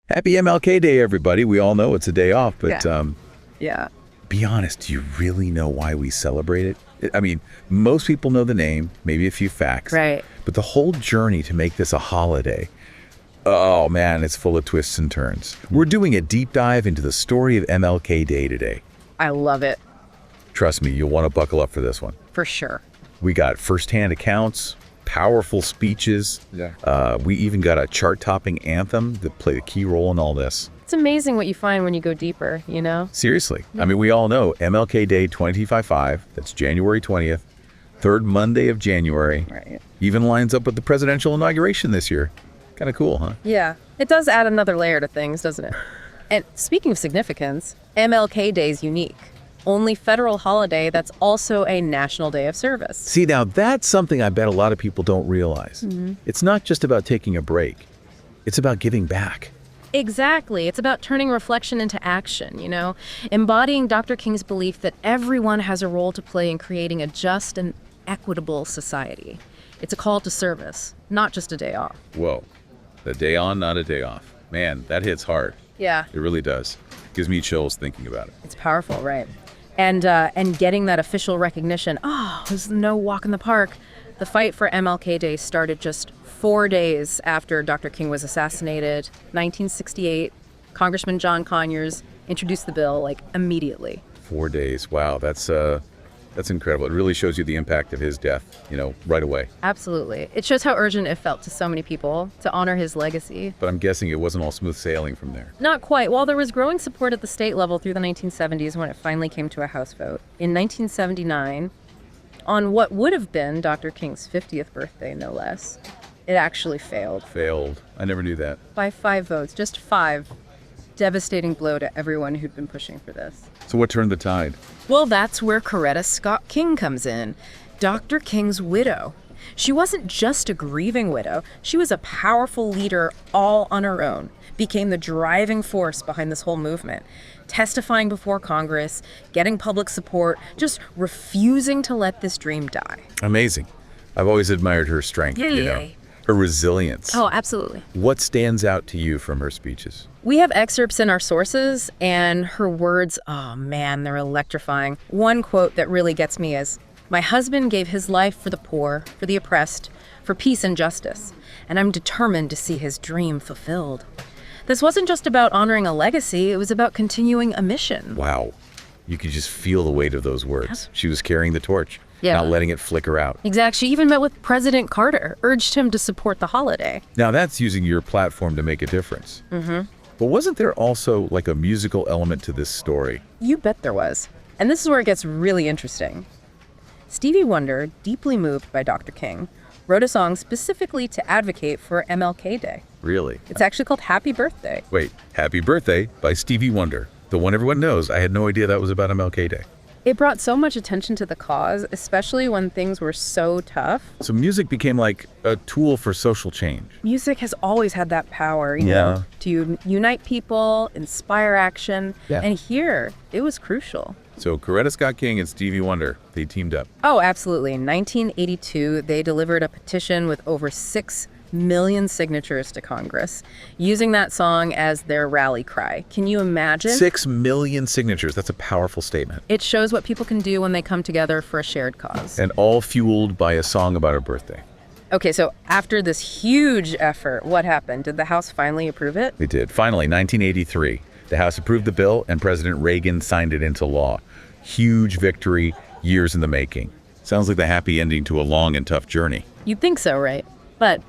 Happy MLK Day, everybody. We all know it's a day off, but Yeah. be honest, do you really know why we celebrate it? I mean, most people know the name, maybe a few facts. Right. But the whole journey to make this a holiday, oh man, it's full of twists and turns. We're doing a deep dive into the story of MLK Day today. I love it. Trust me, you'll want to buckle up for this one. For sure. We got firsthand accounts, powerful speeches. We even got a chart-topping anthem that played a key role in all this. It's amazing what you find when you go deeper, you know? Seriously. I mean, we all know MLK Day 2055, that's January 20th, third Monday of January. Right. Even lines up with the presidential inauguration this year. Kind of cool, huh? Yeah. It does add another layer to things, doesn't it? And speaking of significance, MLK Day is unique. Only federal holiday that's also a national day of service. See, now that's something I bet a lot of people don't realize. It's not just about taking a break. It's about giving back. Exactly. It's about turning reflection into action, you know? Embodying Dr. King's belief that everyone has a role to play in creating a just and equitable society. It's a call to service, not just a day off. Whoa. A day on, not a day off. Man, that hits hard. Yeah. It really does. Gives me chills thinking about it. It's powerful, right? And getting that official recognition, there's no walk in the park. The fight for MLK Day started just 4 days after Dr. King was assassinated. 1968, Congressman John Conyers introduced the bill, immediately. 4 days. Wow, that's incredible. It really shows you the impact of his death, right away. Absolutely. It shows how urgent it felt to so many people to honor his legacy. But I'm guessing it wasn't all smooth sailing from there. Not quite. While there was growing support at the state level through the 1970s when it finally came to a House vote, in 1979, on what would have been Dr. King's 50th birthday, no less, it actually failed. Failed. I never knew that. By 5 votes, just 5. Devastating blow to everyone who'd been pushing for this. So what turned the tide? Well, that's where Coretta Scott King comes in, Dr. King's widow. She wasn't just a grieving widow. She was a powerful leader all on her own, became the driving force behind this whole movement, testifying before Congress, getting public support, just refusing to let this dream die. Amazing. I've always admired her strength, her resilience. Oh, absolutely. What stands out to you from her speeches? We have excerpts in our sources, and her words, oh man, they're electrifying. One quote that really gets me is, "My husband gave his life for the poor, for the oppressed, for peace and justice, and I'm determined to see his dream fulfilled." This wasn't just about honoring a legacy, it was about continuing a mission. Wow. You could just feel the weight of those words. She was carrying the torch, Yeah. not letting it flicker out. Exactly. She even met with President Carter, urged him to support the holiday. Now that's using your platform to make a difference. But wasn't there also a musical element to this story? You bet there was. And this is where it gets really interesting. Stevie Wonder, deeply moved by Dr. King, wrote a song specifically to advocate for MLK Day. Really? It's actually called Happy Birthday. Wait, Happy Birthday by Stevie Wonder. The one everyone knows. I had no idea that was about MLK Day. It brought so much attention to the cause, especially when things were so tough. So music became like a tool for social change. Music has always had that power, you Yeah. know, to unite people, inspire action. Yeah. And here, it was crucial. So Coretta Scott King and Stevie Wonder, they teamed up. Oh, absolutely. In 1982, they delivered a petition with over 6 million signatures to Congress, using that song as their rally cry. Can you imagine? 6 million signatures. That's a powerful statement. It shows what people can do when they come together for a shared cause. And all fueled by a song about her birthday. Okay, so after this huge effort, what happened? Did the House finally approve it? They did. Finally, 1983, the House approved the bill and President Reagan signed it into law. Huge victory, years in the making. Sounds like the happy ending to a long and tough journey. You'd think so, right? But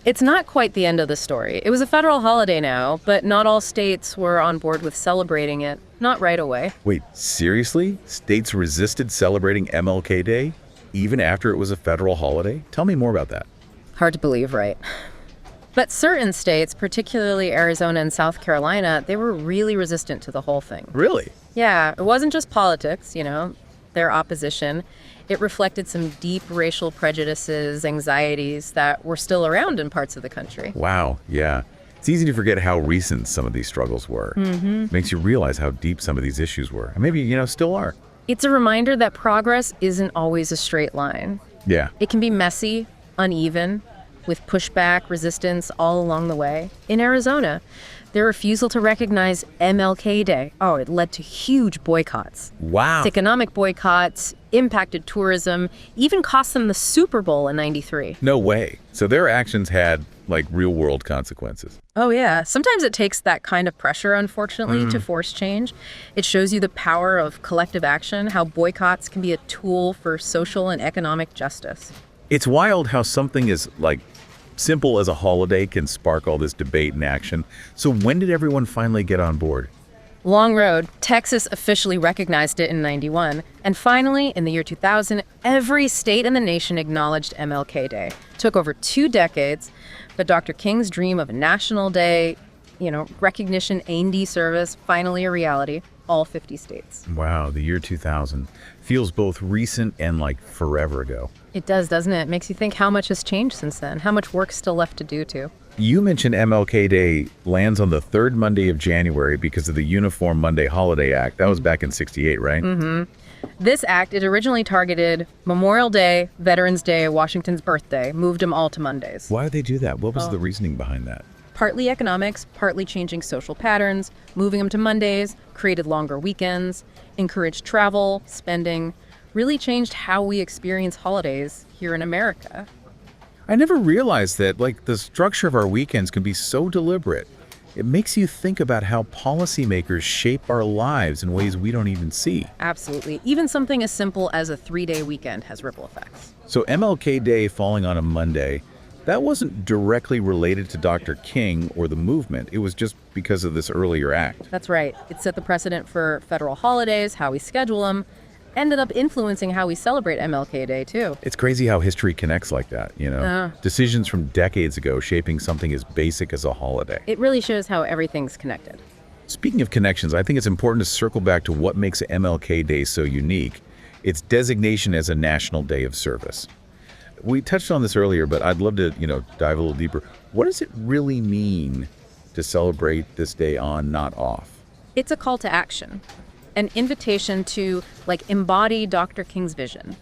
it's not quite the end of the story. It was a federal holiday now, but not all states were on board with celebrating it. Not right away. Wait, seriously? States resisted celebrating MLK Day even after it was a federal holiday? Tell me more about that. Hard to believe, right? But certain states, particularly Arizona and South Carolina, they were really resistant to the whole thing. Really? Yeah, it wasn't just politics, their opposition. It reflected some deep racial prejudices, anxieties that were still around in parts of the country. Wow, yeah. It's easy to forget how recent some of these struggles were. Makes you realize how deep some of these issues were. And maybe, still are. It's a reminder that progress isn't always a straight line. Yeah. It can be messy, uneven, with pushback, resistance all along the way. In Arizona, Their refusal to recognize MLK Day, it led to huge boycotts. Wow. Economic boycotts, impacted tourism, even cost them the Super Bowl in '93. No way. So their actions had, like, real-world consequences. Oh, yeah. Sometimes it takes that kind of pressure, unfortunately, to force change. It shows you the power of collective action, how boycotts can be a tool for social and economic justice. It's wild how something as, like, simple as a holiday can spark all this debate and action. So when did everyone finally get on board? Long road. Texas officially recognized it in '91. And finally, in the year 2000, every state in the nation acknowledged MLK Day. Took over 2 decades, but Dr. King's dream of a national day, recognition, A&D service, finally a reality, all 50 states. Wow, the year 2000 feels both recent and like forever ago. It does, doesn't it? It makes you think how much has changed since then, how much work's still left to do, too. You mentioned MLK Day lands on the 3rd Monday of January because of the Uniform Monday Holiday Act. That was back in '68, right? Mm-hmm. This act, it originally targeted Memorial Day, Veterans Day, Washington's birthday, moved them all to Mondays. Why did they do that? What was the reasoning behind that? Partly economics, partly changing social patterns, moving them to Mondays, created longer weekends, encouraged travel, spending, really changed how we experience holidays here in America. I never realized that, like, the structure of our weekends can be so deliberate. It makes you think about how policymakers shape our lives in ways we don't even see. Absolutely. Even something as simple as a 3-day weekend has ripple effects. So MLK Day falling on a Monday, that wasn't directly related to Dr. King or the movement. It was just because of this earlier act. That's right. It set the precedent for federal holidays, how we schedule them, ended up influencing how we celebrate MLK Day, too. It's crazy how history connects like that, Decisions from decades ago shaping something as basic as a holiday. It really shows how everything's connected. Speaking of connections, I think it's important to circle back to what makes MLK Day so unique. Its designation as a national day of service. We touched on this earlier, but I'd love to, dive a little deeper. What does it really mean to celebrate this day on, not off? It's a call to action, an invitation to, embody Dr. King's vision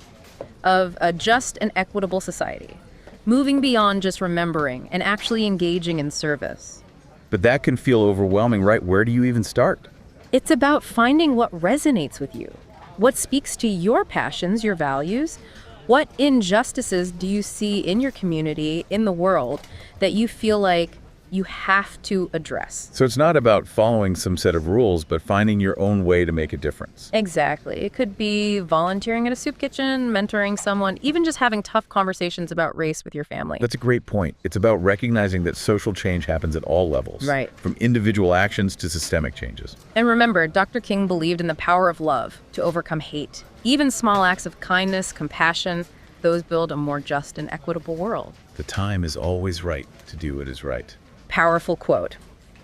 of a just and equitable society, moving beyond just remembering and actually engaging in service. But that can feel overwhelming, right? Where do you even start? It's about finding what resonates with you, what speaks to your passions, your values. What injustices do you see in your community, in the world, that you feel like you have to address? So it's not about following some set of rules, but finding your own way to make a difference. Exactly. It could be volunteering at a soup kitchen, mentoring someone, even just having tough conversations about race with your family. That's a great point. It's about recognizing that social change happens at all levels. Right. From individual actions to systemic changes. And remember, Dr. King believed in the power of love to overcome hate. Even small acts of kindness, compassion, those build a more just and equitable world. The time is always right to do what is right. Powerful quote.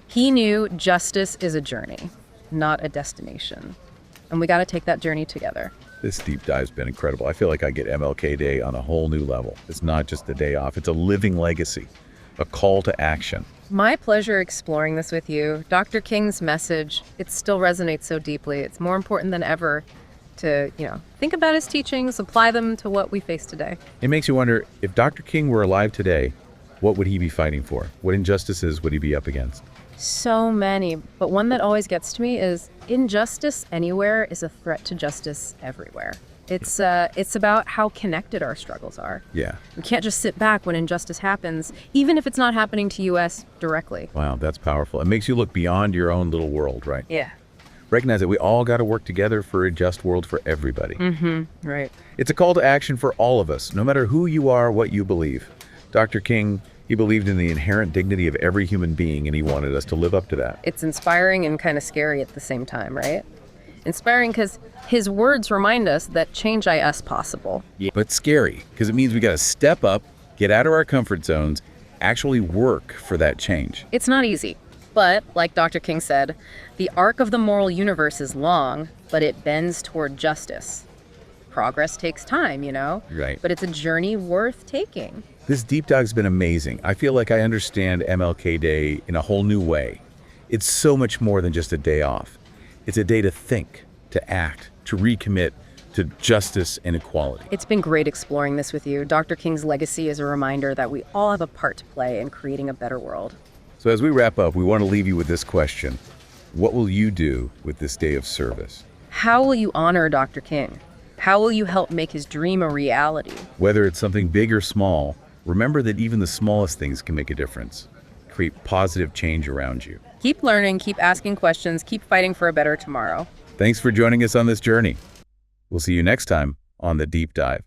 He knew justice is a journey, not a destination. And we got to take that journey together. This deep dive's been incredible. I feel like I get MLK Day on a whole new level. It's not just a day off. It's a living legacy, a call to action. My pleasure exploring this with you. Dr. King's message, it still resonates so deeply. It's more important than ever to, think about his teachings, apply them to what we face today. It makes you wonder, if Dr. King were alive today, what would he be fighting for? What injustices would he be up against? So many, but one that always gets to me is injustice anywhere is a threat to justice everywhere. It's about how connected our struggles are. Yeah. We can't just sit back when injustice happens, even if it's not happening to us directly. Wow, that's powerful. It makes you look beyond your own little world, right? Yeah. Recognize that we all got to work together for a just world for everybody. Mm-hmm. Right. It's a call to action for all of us, no matter who you are, what you believe. Dr. King, he believed in the inherent dignity of every human being, and he wanted us to live up to that. It's inspiring and kind of scary at the same time, right? Inspiring because his words remind us that change is possible. Yeah. But scary, because it means we got to step up, get out of our comfort zones, actually work for that change. It's not easy. But, like Dr. King said, the arc of the moral universe is long, but it bends toward justice. Progress takes time, Right. But it's a journey worth taking. This deep dive's been amazing. I feel like I understand MLK Day in a whole new way. It's so much more than just a day off. It's a day to think, to act, to recommit to justice and equality. It's been great exploring this with you. Dr. King's legacy is a reminder that we all have a part to play in creating a better world. So as we wrap up, we want to leave you with this question. What will you do with this day of service? How will you honor Dr. King? How will you help make his dream a reality? Whether it's something big or small, remember that even the smallest things can make a difference. Create positive change around you. Keep learning, keep asking questions, keep fighting for a better tomorrow. Thanks for joining us on this journey. We'll see you next time on The Deep Dive.